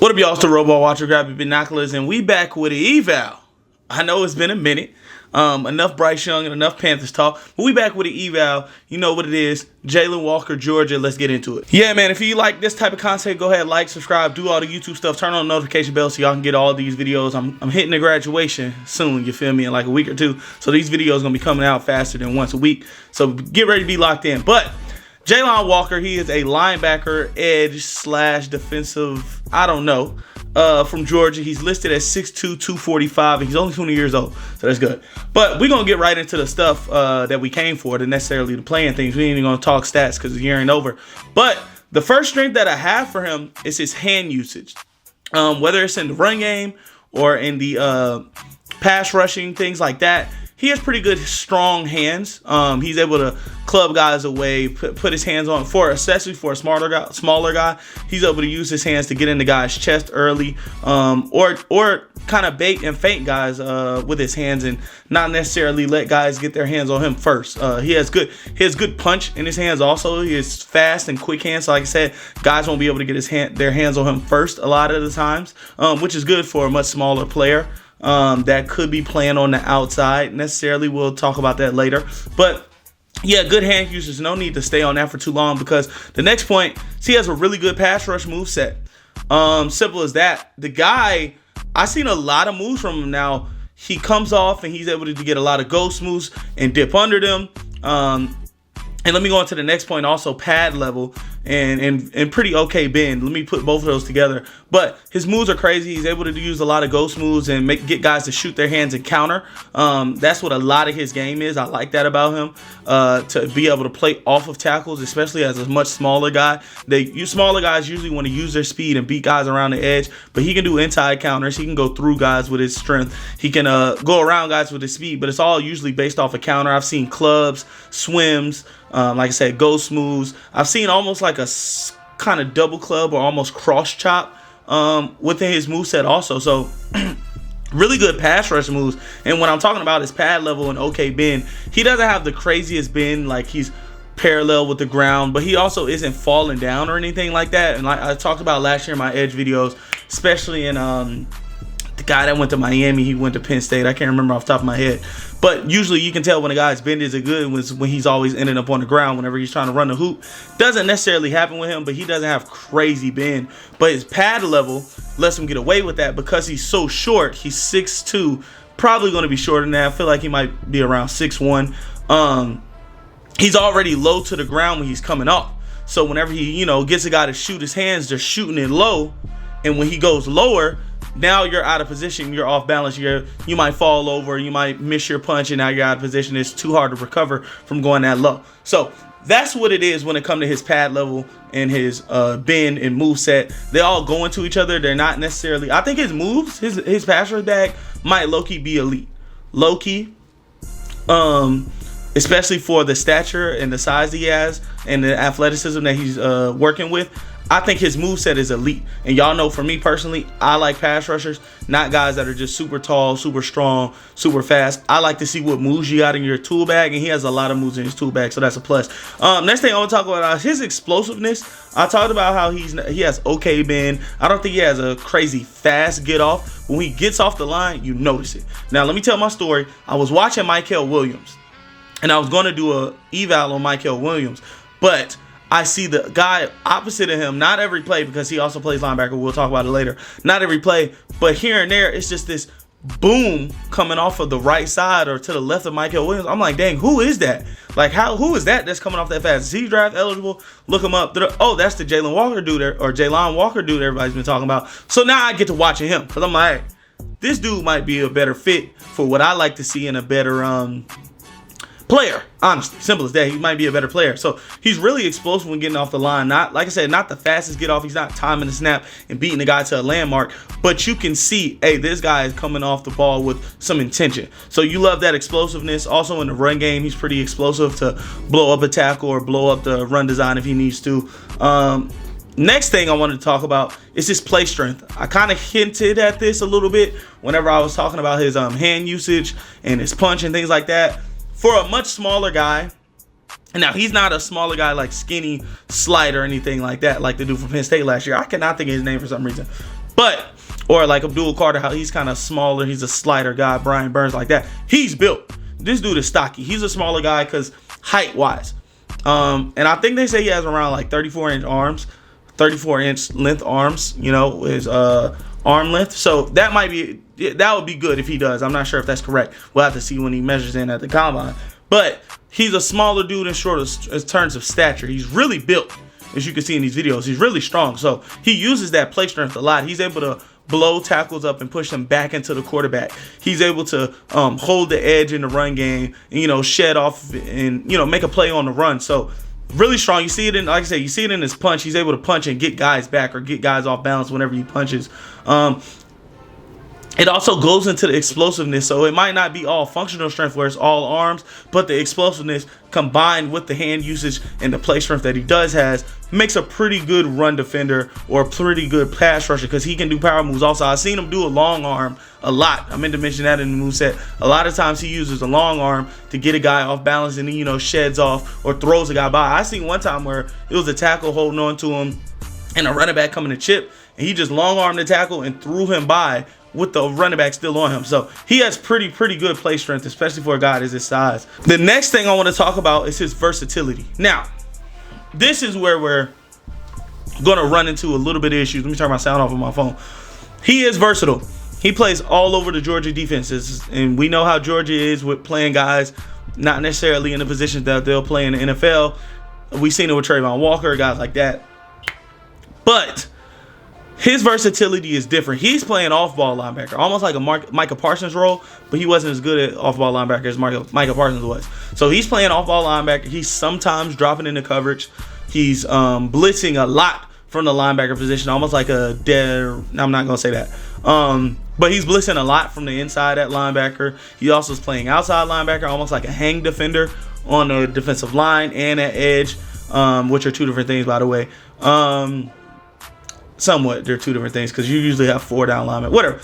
What up, y'all? It's the Robot Watcher. Grab your binoculars, and we back with an eval. I know it's been a minute. Enough Bryce Young and enough Panthers talk. But we back with an eval. You know what it is. Jalon Walker, Georgia. Let's get into it. Yeah, man. If you like this type of content, go ahead, like, subscribe, do all the YouTube stuff. Turn on the notification bell so y'all can get all these videos. I'm hitting the graduation soon. You feel me? In like a week or two. So these videos gonna be coming out faster than once a week. So get ready to be locked in. But Jalon Walker, he is a linebacker, edge / defensive, I don't know, from Georgia. He's listed at 6'2", 245, and he's only 20 years old, so that's good. But we're going to get right into the stuff that we came for, the necessarily the playing things. We ain't even going to talk stats because the year ain't over. But the first strength that I have for him is his hand usage. Whether it's in the run game or in the pass rushing, things like that. He has pretty good, strong hands. He's able to club guys away, put his hands on, especially for a smaller guy. He's able to use his hands to get in the guy's chest early, or kind of bait and feint guys with his hands, and not necessarily let guys get their hands on him first. He has good punch in his hands. Also, he is fast and quick hands. So like I said, guys won't be able to get their hands on him first a lot of the times, which is good for a much smaller player. That could be playing on the outside necessarily. We'll talk about that later. But yeah, good hand usage. No need to stay on that for too long, because the next point is he has a really good pass rush moveset. Simple as that. The guy, I've seen a lot of moves from him now. He comes off and he's able to get a lot of ghost moves and dip under them. And let me go on to the next point also, pad level and pretty okay bend. Let me put both of those together. But his moves are crazy. He's able to use a lot of ghost moves and get guys to shoot their hands and counter. That's what a lot of his game is. I like that about him, to be able to play off of tackles, especially as a much smaller guy. Smaller guys usually want to use their speed and beat guys around the edge, but he can do inside counters. He can go through guys with his strength. He can go around guys with his speed, but it's all usually based off a counter. I've seen clubs, swims, like I said, ghost moves. I've seen almost like a kind of double club or almost cross chop within his moveset also. So really good pass rush moves. And when I'm talking about his pad level and okay bend, he doesn't have the craziest bend, like he's parallel with the ground, but he also isn't falling down or anything like that. And like I talked about last year in my edge videos, especially in the guy that went to Miami, he went to Penn State. I can't remember off the top of my head. But usually you can tell when a guy's bend is good when he's always ending up on the ground whenever he's trying to run the hoop. Doesn't necessarily happen with him, but he doesn't have crazy bend. But his pad level lets him get away with that because he's so short. He's 6'2", probably going to be shorter than that. I feel like he might be around 6'1". He's already low to the ground when he's coming off. So whenever he, gets a guy to shoot his hands, they're shooting it low. And when he goes lower, now you're out of position, you're off balance, you might fall over, you might miss your punch, and now you're out of position. It's too hard to recover from going that low. So that's what it is when it comes to his pad level and his bend and move set. They all go into each other. They're not necessarily, I think his moves, his pass rush bag might low-key be elite. Low-key, especially for the stature and the size he has and the athleticism that he's working with. I think his moveset is elite. And y'all know, for me personally, I like pass rushers, not guys that are just super tall, super strong, super fast. I like to see what moves you got in your tool bag, and he has a lot of moves in his tool bag, so that's a plus. Next thing I want to talk about is his explosiveness. I talked about how he has okay bend. I don't think he has a crazy fast get off. When he gets off the line, you notice it. Now, let me tell my story. I was watching Mykel Williams, and I was going to do a eval on Mykel Williams, but I see the guy opposite of him, not every play, because he also plays linebacker. We'll talk about it later. Not every play, but here and there, it's just this boom coming off of the right side or to the left of Mykel Williams. I'm like, dang, who is that? Like, who is that that's coming off that fast? Is he draft eligible? Look him up. Oh, that's the Jalon Walker dude, or Jalon Walker dude everybody's been talking about. So now I get to watching him, because I'm like, hey, this dude might be a better fit for what I like to see in a better player. Honestly, simple as that. He might be a better player. So he's really explosive when getting off the line. Not, like I said, not the fastest get off. He's not timing the snap and beating the guy to a landmark, but you can see, hey, this guy is coming off the ball with some intention. So you love that explosiveness. Also in the run game, he's pretty explosive to blow up a tackle or blow up the run design if he needs to. Next thing I wanted to talk about is his play strength. I kind of hinted at this a little bit whenever I was talking about his hand usage and his punch and things like that. For a much smaller guy, and now he's not a smaller guy like Skinny Slide or anything like that, like the dude from Penn State last year. I cannot think of his name for some reason. But, or like Abdul Carter, how he's kind of smaller. He's a slider guy. Brian Burns, like that. He's built. This dude is stocky. He's a smaller guy because height-wise. And I think they say he has around like 34-inch arms, 34-inch length arms, you know, his arm length. So that would be good if he does. I'm not sure if that's correct. We'll have to see when he measures in at the combine. But he's a smaller dude in short in terms of stature. He's really built, as you can see in these videos. He's really strong. So he uses that play strength a lot. He's able to blow tackles up and push them back into the quarterback. He's able to hold the edge in the run game, and, you know, shed off and, you know, make a play on the run. So really strong. You see it in, like I said, you see it in his punch. He's able to punch and get guys back or get guys off balance whenever he punches. It also goes into the explosiveness, so it might not be all functional strength where it's all arms, but the explosiveness combined with the hand usage and the play strength that he does has makes a pretty good run defender or a pretty good pass rusher because he can do power moves also. I've seen him do a long arm a lot. I meant to mention that in the moveset. A lot of times he uses a long arm to get a guy off balance and he, you know, sheds off or throws a guy by. I seen one time where it was a tackle holding on to him and a running back coming to chip, and he just long armed the tackle and threw him by with the running back still on him. So he has pretty good play strength, especially for a guy that's his size. The next thing I want to talk about is his versatility. Now, this is where we're going to run into a little bit of issues. Let me turn my sound off on my phone. He is versatile. He plays all over the Georgia defenses, and we know how Georgia is with playing guys not necessarily in the positions that they'll play in the NFL. We've seen it with Jalon Walker, guys like that. But his versatility is different. He's playing off-ball linebacker, almost like a Micah Parsons role, but he wasn't as good at off-ball linebacker as Micah Parsons was. So he's playing off-ball linebacker. He's sometimes dropping into coverage. He's blitzing a lot from the linebacker position, almost like a I'm not going to say that. But he's blitzing a lot from the inside at linebacker. He also is playing outside linebacker, almost like a hang defender on the defensive line and at edge, which are two different things, by the way. Somewhat, they're two different things because you usually have 4 down linemen, whatever.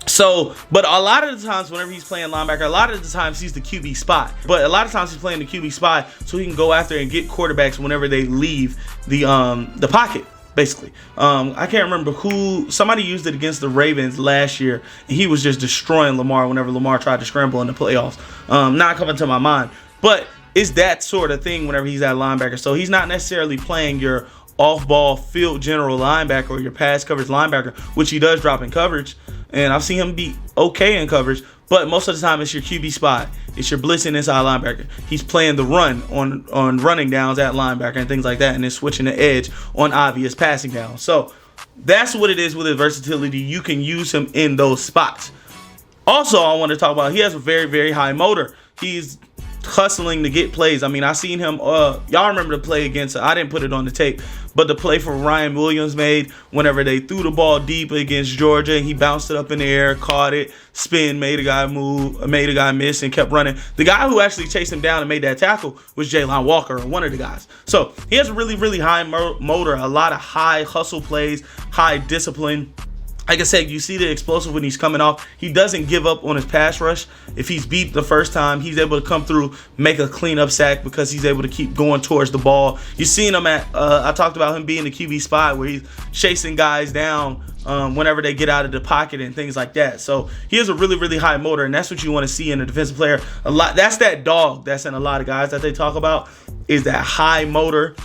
So, but a lot of the times whenever he's playing linebacker, a lot of the times he's the QB spot. But a lot of times he's playing the QB spot so he can go after and get quarterbacks whenever they leave the pocket, basically. I can't remember who, somebody used it against the Ravens last year, and he was just destroying Lamar whenever Lamar tried to scramble in the playoffs. Not coming to my mind, but it's that sort of thing whenever he's at linebacker. So he's not necessarily playing your off-ball field general linebacker or your pass coverage linebacker, which he does drop in coverage, and I've seen him be okay in coverage, but most of the time it's your QB spot. It's your blitzing inside linebacker. He's playing the run on running downs at linebacker and things like that, and then switching the edge on obvious passing downs. So that's what it is with his versatility. You can use him in those spots. Also, I want to talk about, he has a very high motor. He's hustling to get plays. I mean, I seen him, y'all remember the play against, I didn't put it on the tape, but the play for Ryan Williams made whenever they threw the ball deep against Georgia, and he bounced it up in the air, caught it, spin, made a guy move, made a guy miss, and kept running. The guy who actually chased him down and made that tackle was Jalon Walker, or one of the guys. So he has a really high motor, a lot of high hustle plays, high discipline. Like I said, you see the explosive when he's coming off. He doesn't give up on his pass rush. If he's beat the first time, he's able to come through, make a cleanup sack because he's able to keep going towards the ball. You've seen him at, I talked about him being the QB spot where he's chasing guys down whenever they get out of the pocket and things like that. So he has a really high motor, and that's what you want to see in a defensive player. A lot. That's that dog that's in a lot of guys that they talk about, is that high motor,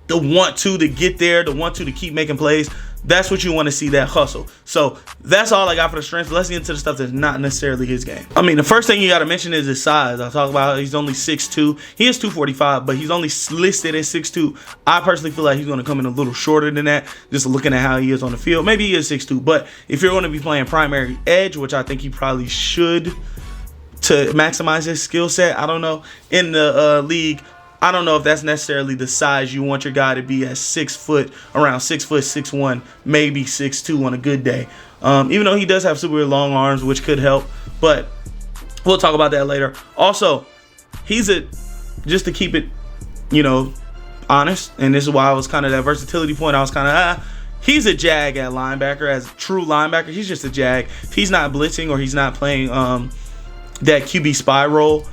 the want to get there, the want to keep making plays. That's what you want to see, that hustle. So that's all I got for the strength. Let's get into the stuff that's not necessarily his game. I mean, the first thing you got to mention is his size. I talk about he's only 6'2". He is 245, but he's only listed at 6'2". I personally feel like he's going to come in a little shorter than that, just looking at how he is on the field. Maybe he is 6'2", but if you're going to be playing primary edge, which I think he probably should to maximize his skill set, I don't know, in the league, I don't know if that's necessarily the size you want your guy to be at 6 foot, around 6 foot, 6'1", maybe 6'2" on a good day. Even though he does have super long arms, which could help, but we'll talk about that later. Also, he's just to keep it, honest, and this is why I was kind of that versatility point. I was kind of, he's a jag at linebacker, as a true linebacker. He's just a jag. If he's not blitzing or he's not playing that QB spy role,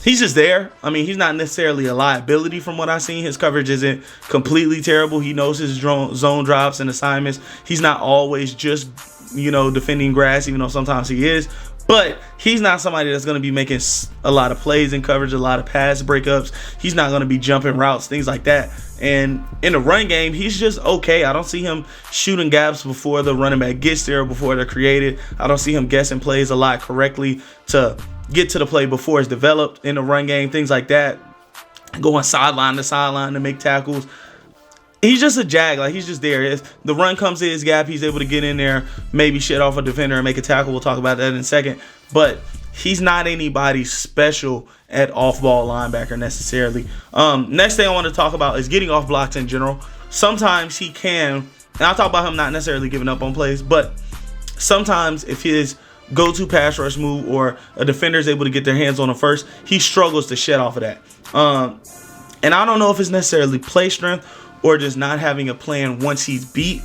he's just there. I mean, he's not necessarily a liability from what I've seen. His coverage isn't completely terrible. He knows his zone drops and assignments. He's not always just, defending grass, even though sometimes he is. But he's not somebody that's going to be making a lot of plays in coverage, a lot of pass breakups. He's not going to be jumping routes, things like that. And in the run game, he's just okay. I don't see him shooting gaps before the running back gets there, before they're created. I don't see him guessing plays a lot correctly to get to the play before it's developed in the run game, things like that. Going sideline to sideline to make tackles. He's just a jag. Like, he's just there. If the run comes to his gap, he's able to get in there, maybe shut off a defender and make a tackle. We'll talk about that in a second. But he's not anybody special at off-ball linebacker necessarily. Next thing I want to talk about is getting off blocks in general. Sometimes he can, and I'll talk about him not necessarily giving up on plays, but sometimes if his go-to pass rush move or a defender is able to get their hands on him first, he struggles to shed off of that. And I don't know if it's necessarily play strength or just not having a plan once he's beat.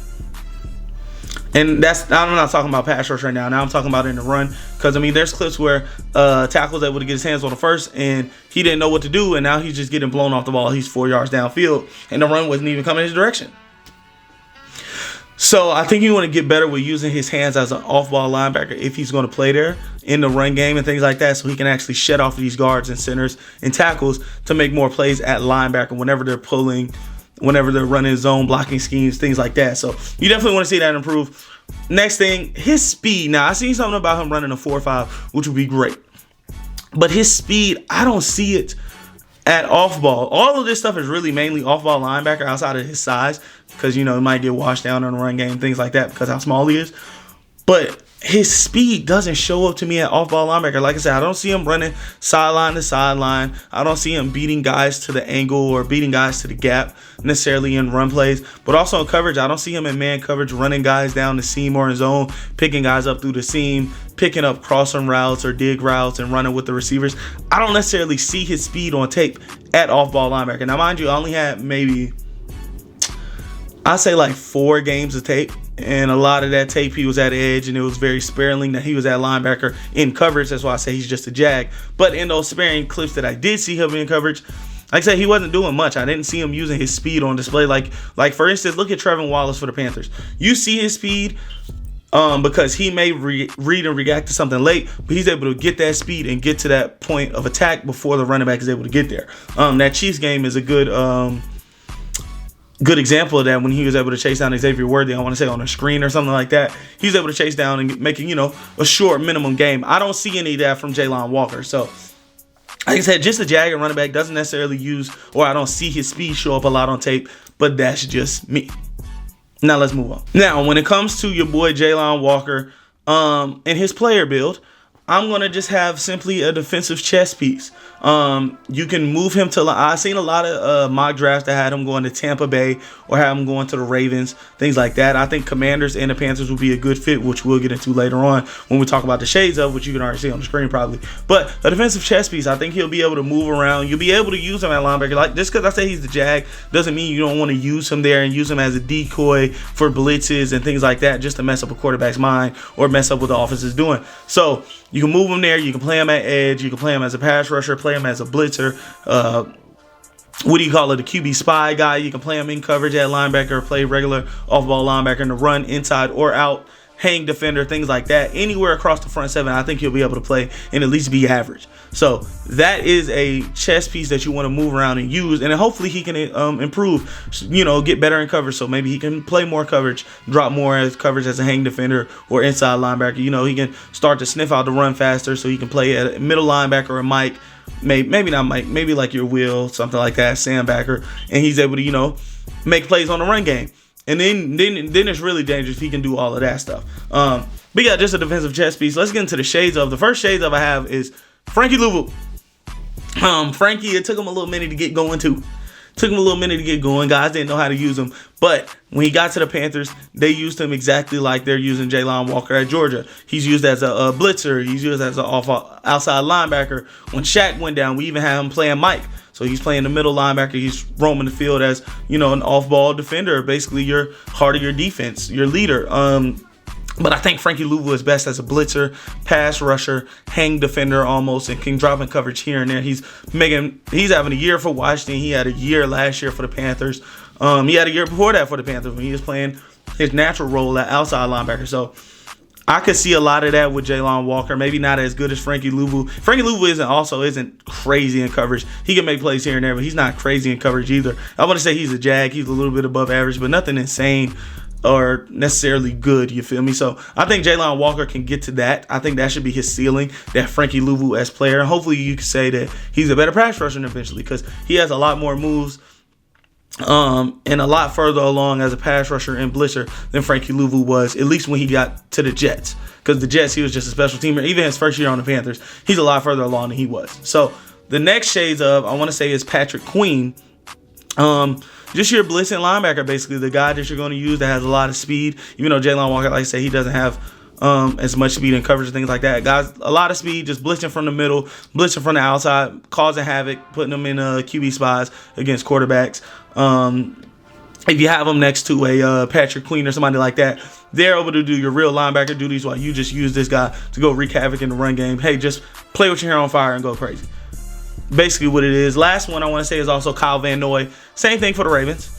And I'm not talking about pass rush right now. Now I'm talking about in the run. Because, I mean, there's clips where tackle was able to get his hands on the first and he didn't know what to do. And now he's just getting blown off the ball. He's 4 yards downfield. And the run wasn't even coming his direction. So I think you want to get better with using his hands as an off-ball linebacker if he's going to play there in the run game and things like that, so he can actually shed off these guards and centers and tackles to make more plays at linebacker whenever they're pulling, whenever they're running zone blocking schemes, things like that. So you definitely want to see that improve. Next thing, his speed. Now, I seen something about him running a 4.5, which would be great. But his speed, I don't see it at off-ball. All of this stuff is really mainly off-ball linebacker outside of his size because, it might get washed down in the run game, things like that because how small he is. But his speed doesn't show up to me at off-ball linebacker. Like I said, I don't see him running sideline to sideline. I don't see him beating guys to the angle or beating guys to the gap necessarily in run plays. But also in coverage, I don't see him in man coverage running guys down the seam or in zone, picking guys up through the seam, picking up crossing routes or dig routes and running with the receivers. I don't necessarily see his speed on tape at off-ball linebacker. Now, mind you, I only had maybe, I'd say like 4 games of tape. And a lot of that tape, he was at edge, and it was very sparingly that he was at linebacker in coverage. That's why I say he's just a jag. But in those sparing clips that I did see him in coverage, like I said, he wasn't doing much. I didn't see him using his speed on display. Like for instance, look at Trevin Wallace for the Panthers. You see his speed because he may read and react to something late, but he's able to get that speed and get to that point of attack before the running back is able to get there. That Chiefs game is a good example of that when he was able to chase down Xavier Worthy, I want to say on a screen or something like that. He was able to chase down and making, a short minimum game. I don't see any of that from Jalon Walker. So, like I said, just a jag and running back doesn't necessarily use, or I don't see his speed show up a lot on tape, but that's just me. Now let's move on. Now, when it comes to your boy Jalon Walker and his player build, I'm going to just have simply a defensive chess piece. You can move him to, I've seen a lot of mock drafts that had him going to Tampa Bay or have him going to the Ravens, things like that. I think Commanders and the Panthers would be a good fit, which we'll get into later on when we talk about the shades of, which you can already see on the screen probably. But a defensive chess piece, I think he'll be able to move around. You'll be able to use him at linebacker. Like, just because I say he's the jag doesn't mean you don't want to use him there and use him as a decoy for blitzes and things like that just to mess up a quarterback's mind or mess up what the offense is doing. So you can move him there. You can play him at edge. You can play him as a pass rusher, play him as a blitzer. What do you call it? A QB spy guy. You can play him in coverage at linebacker, play regular off-ball linebacker in the run, inside or out, hang defender, things like that. Anywhere across the front seven, I think he'll be able to play and at least be average. So that is a chess piece that you want to move around and use, and then hopefully he can improve, get better in coverage. So maybe he can play more coverage, drop more as coverage as a hang defender or inside linebacker. He can start to sniff out the run faster, so he can play at a middle linebacker or Mike. Maybe not Mike, maybe like your Will, something like that, Sam Backer, and he's able to, make plays on the run game. And then it's really dangerous if he can do all of that stuff. But yeah, just a defensive chess piece. Let's get into the shades of. The first shades of I have is Frankie Louvu. Frankie, it took him a little minute to get going too. Guys didn't know how to use him. But when he got to the Panthers, they used him exactly like they're using Jalon Walker at Georgia. He's used as a blitzer. He's used as an outside linebacker. When Shaq went down, we even had him playing Mike. So he's playing the middle linebacker. He's roaming the field as, an off-ball defender, basically your heart of your defense, your leader. But I think Frankie Louvu is best as a blitzer, pass rusher, hang defender almost, and can drop in coverage here and there. He's having a year for Washington. He had a year last year for the Panthers. He had a year before that for the Panthers when he was playing his natural role at outside linebacker. So I could see a lot of that with Jalon Walker. Maybe not as good as Frankie Louvu. Frankie Louvu isn't crazy in coverage. He can make plays here and there, but he's not crazy in coverage either. I want to say he's a jag. He's a little bit above average, but nothing insane or necessarily good, you feel me? So I think Jalon Walker can get to that. I think that should be his ceiling, that Frankie Louvu as player. And hopefully you can say that he's a better pass rusher eventually because he has a lot more moves and a lot further along as a pass rusher and blitzer than Frankie Louvu was, at least when he got to the Jets. Because the Jets, he was just a special teamer. Even his first year on the Panthers, he's a lot further along than he was. So the next shades of, I want to say, is Patrick Queen. Just your blitzing linebacker, basically, the guy that you're going to use that has a lot of speed. Even though Jalon Walker, like I said, he doesn't have as much speed and coverage and things like that. Guys, a lot of speed, just blitzing from the middle, blitzing from the outside, causing havoc, putting them in QB spots against quarterbacks. If you have them next to a Patrick Queen or somebody like that, they're able to do your real linebacker duties while you just use this guy to go wreak havoc in the run game. Hey, just play with your hair on fire and go crazy. Basically what it is. Last one I want to say is also Kyle Van Noy. Same thing for the Ravens.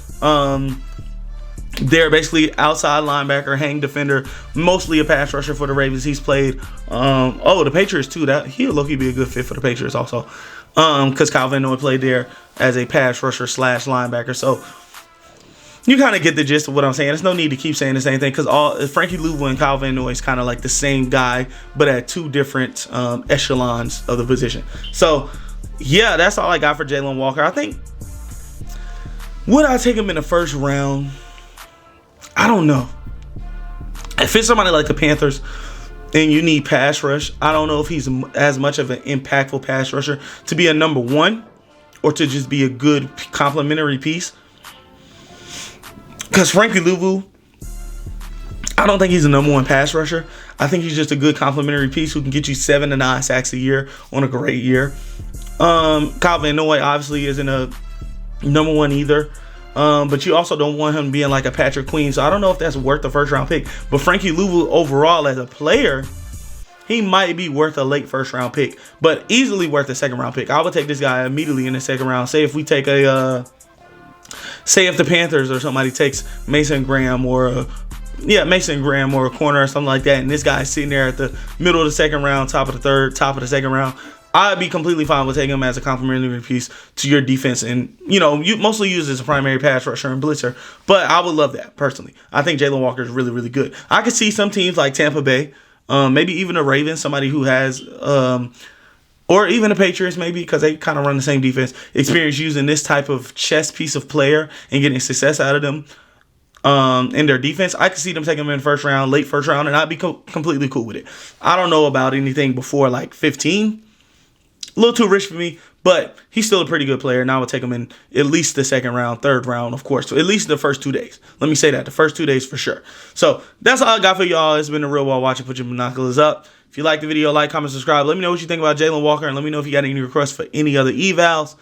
They're basically outside linebacker, hang defender, mostly a pass rusher for the Ravens. He's played the Patriots too. That he'll low-key be a good fit for the Patriots also. Because Kyle Van Noy played there as a pass rusher / linebacker. So you kind of get the gist of what I'm saying. There's no need to keep saying the same thing because Frankie Louvu and Kyle Van Noy is kind of like the same guy, but at two different echelons of the position. So yeah, that's all I got for Jalon Walker. I think, would I take him in the first round? I don't know. If it's somebody like the Panthers and you need pass rush, I don't know if he's as much of an impactful pass rusher to be a number one or to just be a good complementary piece. Because Frankie Louvu, I don't think he's a number one pass rusher. I think he's just a good complementary piece who can get you 7 to 9 sacks a year on a great year. Kyle Van Noy obviously isn't a number one either. But you also don't want him being like a Patrick Queen. So I don't know if that's worth the first round pick. But Frankie Louvu overall as a player, he might be worth a late first round pick. But easily worth a second round pick. I would take this guy immediately in the second round. Say if we take say if the Panthers or somebody takes Mason Graham or a corner or something like that. And this guy's sitting there at the middle of the second round, top of the third, top of the second round. I'd be completely fine with taking him as a complementary piece to your defense. And, you mostly use as a primary pass rusher and blitzer. But I would love that, personally. I think Jalon Walker is really, really good. I could see some teams like Tampa Bay, maybe even the Ravens, somebody who has, or even the Patriots maybe, because they kind of run the same defense, experience using this type of chess piece of player and getting success out of them in their defense. I could see them taking him in first round, late first round, and I'd be completely cool with it. I don't know about anything before like 15. A little too rich for me, but he's still a pretty good player, and I would take him in at least the second round, third round, of course. So at least the first 2 days. Let me say that, the first 2 days for sure. So that's all I got for y'all. It's been a real while watching. Put your binoculars up. If you like the video, like, comment, subscribe. Let me know what you think about Jalon Walker, and let me know if you got any requests for any other evals.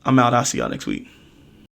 I'm out. I'll see y'all next week.